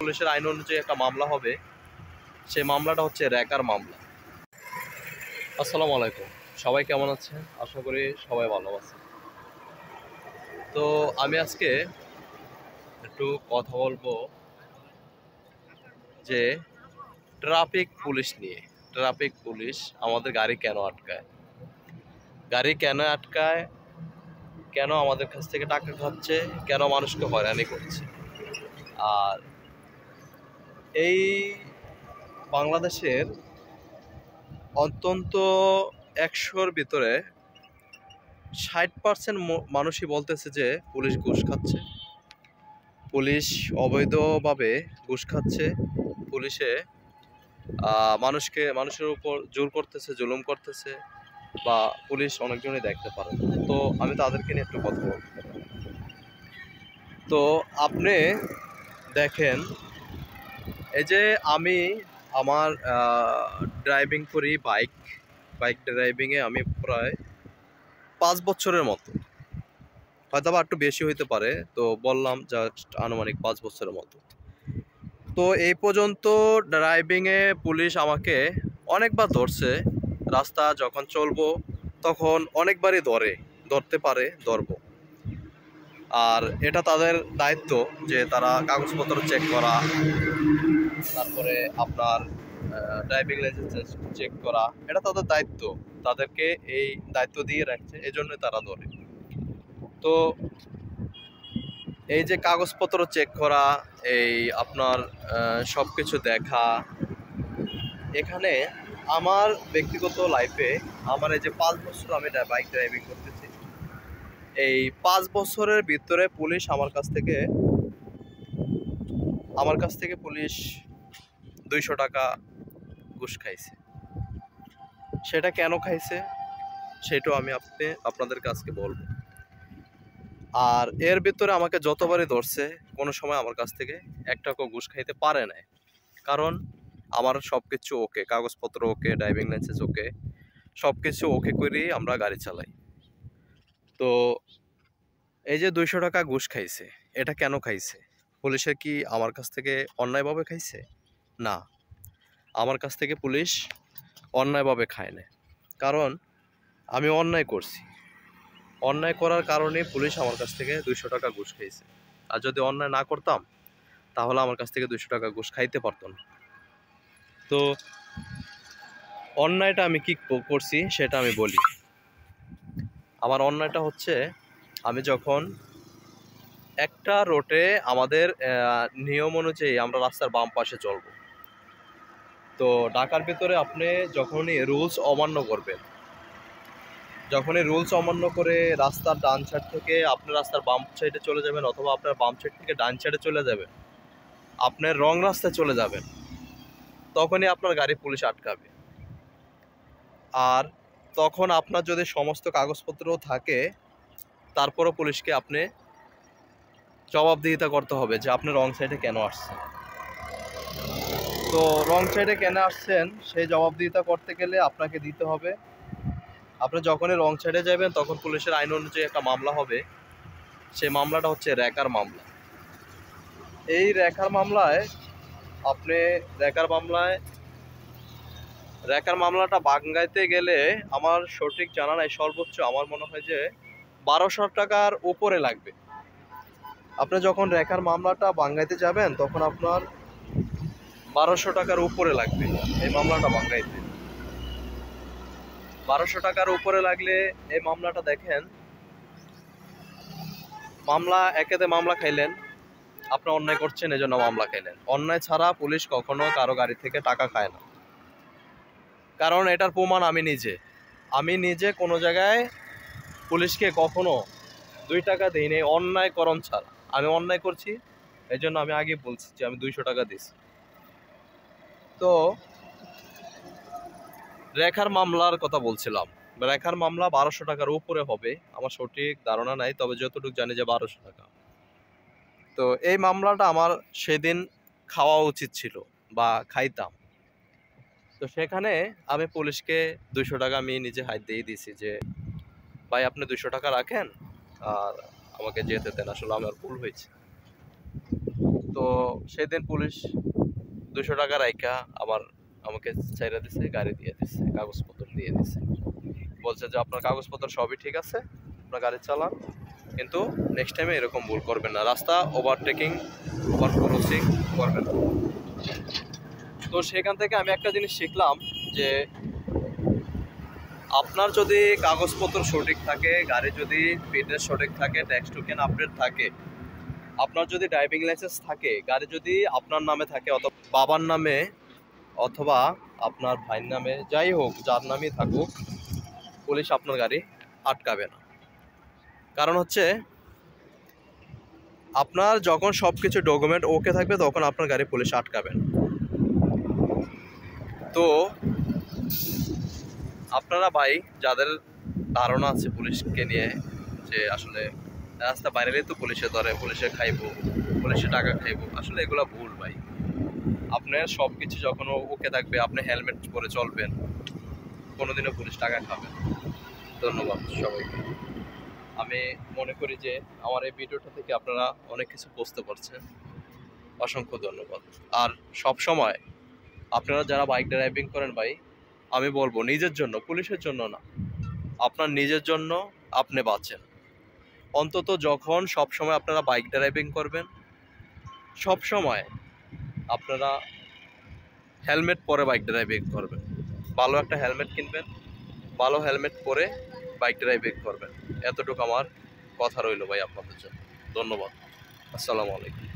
পুলিশের আইন অনুযায়ী একটা মামলা হবে, সেই মামলাটা হচ্ছে র্যাকার মামলা। আসসালামু আলাইকুম, সবাই কেমন আছেন? আশা করি সবাই ভালো আছে। তো আমি আজকে একটু কথা বলবো যে ট্রাফিক পুলিশ নিয়ে। ট্রাফিক পুলিশ আমাদের গাড়ি কেন আটকায়, কেন আমাদের কাছ থেকে টাকা খাচ্ছে, কেন মানুষকে হয়রানি করছে। আর এই বাংলাদেশের অন্তত 100-র ভিতরে 60% মানুষই বলতেছে যে পুলিশ ঘুষ খাচ্ছে, পুলিশ অবৈধভাবে ঘুষ খাচ্ছে, পুলিশে মানুষের উপর জোর করতেছে, জুলুম করতেছে, বা পুলিশ অনেকজনই দেখতে পারে। তো আমি তাদেরকে নিয়ে একটু কথা বলব। তো আপনি দেখেন, এই যে আমি আমার ড্রাইভিং করি, বাইক ড্রাইভিংয়ে আমি প্রায় 5 বছরের মতো, হয়তো বা একটু বেশি হইতে পারে, তো বললাম জাস্ট আনুমানিক 5 বছরের মতো। তো এই পর্যন্ত ড্রাইভিংয়ে পুলিশ আমাকে অনেকবার ধরছে। রাস্তা যখন চলবো তখন অনেকবারই ধরতে পারে, ধরবো। আর এটা তাদের দায়িত্ব যে তারা কাগজপত্র চেক করা, তারপরে আপনার ড্রাইভিং লাইসেন্স চেক করা, এটা তাদের দায়িত্ব। তাদেরকে এই দায়িত্ব দিয়ে রাখছে, এই জন্যই তারা ধরে। তো এই যে কাগজপত্র চেক করা, এই আপনার সব কিছু দেখা, এখানে আমার ব্যক্তিগত লাইফে আমার এই যে 5 বছর আমি বাইক ড্রাইভিং করতেছি, এই 5 বছরের ভিতরে পুলিশ আমার কাছ থেকে পুলিশ 200 টাকা ঘুষ খাইছে। সেটা কেন খাইছে সেটাও আমি আপনাদেরকে আজকে বলবো। আর এর ভিতরে আমাকে যতবারই ধরছে, কোনো সময় আমার কাছ থেকে 1 টাকাও ঘুষ খাইতে পারে না। কারণ আমার সব কিছু ওকে, কাগজপত্র ওকে, ড্রাইভিং লাইসেন্স ওকে, সব কিছু ওকে করেই আমরা গাড়ি চালাই। তো এই যে 200 টাকা ঘুষ খাইছে, এটা কেন খাইছে? পুলিশের কি আমার কাছ থেকে অন্যায়ভাবে খাইছে? না, আমার কাছ থেকে পুলিশ অন্যায়ভাবে খায় না। কারণ আমি অন্যায় করছি, অন্যায় করার কারণে পুলিশ আমার কাছ থেকে 200 টাকা ঘুষ খাইছে। আর যদি অন্যায় না করতাম তাহলে আমার কাছ থেকে 200 টাকা ঘুষ খাইতে পারতো না। তো অন্যায়টা আমি কি করছি সেটা আমি বলি। আমার অন্যায়টা হচ্ছে, আমি যখন একটা রোডে আমাদের নিয়ম অনুযায়ী আমরা রাস্তার বাম পাশে চলব, তো ঢাকার ভিতরে আপনি যখনই রুলস অমান্য করবেন, যখনই রুলস অমান্য করে রাস্তার ডান সাইড থেকে আপনি রাস্তার বাম সাইডে চলে যাবেন, অথবা আপনার বাম সাইড থেকে ডান সাইডে চলে যাবেন, আপনার রং রাস্তায় চলে যাবেন, তখনই আপনার গাড়ি পুলিশ আটকাবে। আর তখন আপনার যদি সমস্ত কাগজপত্র থাকে, তারপরও পুলিশকে আপনি জবাবদিহিতা করতে হবে যে আপনি রং সাইডে কেন আসছেন। তো রং সাইডে কেন আসছেন সেই জবাবদিহিতা করতে গেলে আপনাকে দিতে হবে, আপনি যখনই রং সাইডে যাবেন তখন পুলিশের আইন অনুযায়ী একটা মামলা হবে, সেই মামলাটা হচ্ছে র্যাকার মামলা। এই র্যাকার মামলাটা বাঙ্গাইতে গেলে আমার সঠিক জানা নাই, সর্বোচ্চ আমার মনে হয় যে 1200 টাকার উপরে লাগবে। আপনি যখন র্যাকার মামলাটা বাঙ্গাইতে যাবেন তখন আপনার 1200 টাকার উপরে লাগবে এই মামলাটা বাঙ্গাইতে। 1200 টাকার উপরে লাগলে এই মামলাটা, দেখেন, একেতে মামলা খাইলেন, আপনি অন্যায় করছেন এজন্য মামলা খাইলেন। অন্যায় ছাড়া পুলিশ কখনো কারো গাড়ি থেকে টাকা খায় না। কারণ এটার প্রমাণ আমি নিজে কোনো জায়গায় পুলিশকে কখনো 2 টাকা দিই নেই অন্যায়করণ ছাড়া। আমি অন্যায় করছি এই জন্য আমি আগে বলছি যে আমি 200 টাকা দিছি। তো রেখার মামলার কথা বলছিলাম, রেখার মামলা 1200 টাকার উপরে হবে, আমার সঠিক ধারণা নাই, তবে যতটুকু জানি যে 1200 টাকা। তো এই মামলাটা আমার সেদিন খাওয়া উচিত ছিল বা খাইতাম। তো সেখানে আমি পুলিশকে 200 টাকা আমি নিজে হাত দিয়ে দিছি যে ভাই আপনি 200 টাকা রাখেন আর আমাকে যেতে দেন, আসলে আমার ভুল হয়েছে। তো সেদিন পুলিশ 200 টাকা রাইখা আমাকে চাইরা দিছে, গাড়ি দিয়ে দিছে, কাগজপত্র দিয়ে দিছে, বলছে যে আপনার কাগজপত্র সবই ঠিক আছে, আপনার গাড়ি চালান, কিন্তু নেক্সট টাইমে এরকম ভুল করবেন না, রাস্তা ওভারটেকিং ওভার ক্রসিং করবেন না। তো সেখান থেকে আমি একটা জিনিস শিখলাম যে আপনার যদি কাগজপত্র সঠিক থাকে, গাড়ি যদি ফিটনেস সঠিক থাকে, ট্যাক্স টোকেন আপডেট থাকে, আপনার যদি ড্রাইভিং লাইসেন্স থাকে, গাড়ি যদি আপনার নামে থাকে অথবা বাবার নামে অথবা আপনার ভাইয়ের নামে, যাই হোক যার নামেই থাকুক, পুলিশ আপনার গাড়ি আটকাবে না। কারণ হচ্ছে আপনার যখন সব কিছু ডকুমেন্ট ওকে থাকবে তখন আপনার গাড়ি পুলিশ আটকাবে না। তো আপনারা ভাই যাদের ধারণা আছে পুলিশকে নিয়ে যে আসলে রাস্তা বাইরে তো পুলিশে ধরে, পুলিশে খাইবো, পুলিশে টাকা খাইবো, আসলে এগুলো ভুল ভাই। আপনার সব কিছু যখন ওকে থাকবে, আপনি হেলমেট পরে চলবেন, কোনোদিনও পুলিশ টাকা খাবে না। ধন্যবাদ সবাইকে। আমি মনে করি যে আমার এই ভিডিওটা থেকে আপনারা অনেক কিছু বুঝতে পারছেন। অসংখ্য ধন্যবাদ। আর সব সময় আপনারা যারা বাইক ড্রাইভিং করেন ভাই, আমি বলবো নিজের জন্য, পুলিশের জন্য না, আপনার নিজের জন্য আপনি বাঁচেন। অন্তত যখন সব সময় আপনারা বাইক ড্রাইভিং করবেন, সব সময় আপনারা হেলমেট পরে বাইক ড্রাইভিং করবেন। ভালো একটা হেলমেট কিনবেন, ভালো হেলমেট পরে বাইক ড্রাইভিং করবেন। এতটুকু আমার কথা রইল ভাই আপনাদের জন্য। ধন্যবাদ। আসসালামু আলাইকুম।